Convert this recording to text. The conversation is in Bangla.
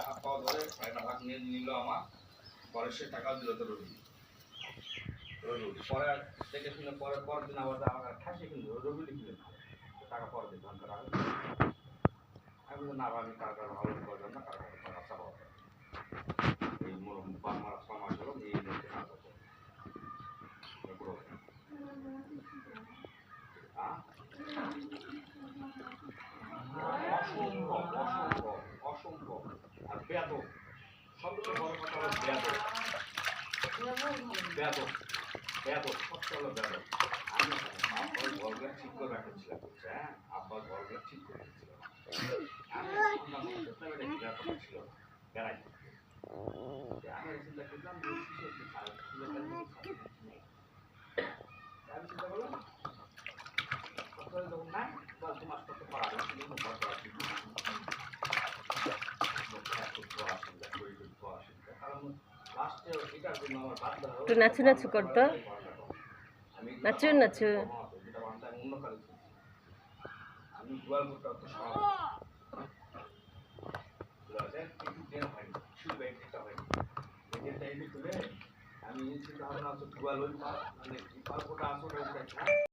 হাত পাওয়া ধরে একটা ভাগ নিয়ে নিল আমার, পরে সে টাকা দিল তো রবি পরে দেখে শুনে পরের দিন আবার আমার ঠাসে কিন্তু রবি লিখলেন টাকা পরে দিন ধান করা হবে। আমি বললাম না আমি টাকা ভালো করবেন না, টাকা টাকা চাপা এই বাংলা সমাজ হলো এই অসম্ভব অসম্ভব অসম্ভব। আর বেয়াদব, সবচেয়ে বড় কথা হলো বেয়াদব বেয়াদব বেয়াদব, সবচেয়ে হলো বেয়াদব। আমি আব্বার ঘরগুলো ঠিক করে রাখছিলাম, হ্যাঁ আব্বার ঘরগুলো ঠিক করে রেখেছিলাম। আমি ছিল বেড়াই আমি চিন্তা করলাম আমি চিন্তা করলাম নাই বা তোমার সাথে পারা একটু নাচু নাচু করতো, নাচু নাচু। আমি গোয়াল করতে অত আমি চিন্তা ভাবনা গোয়াল ওই মানে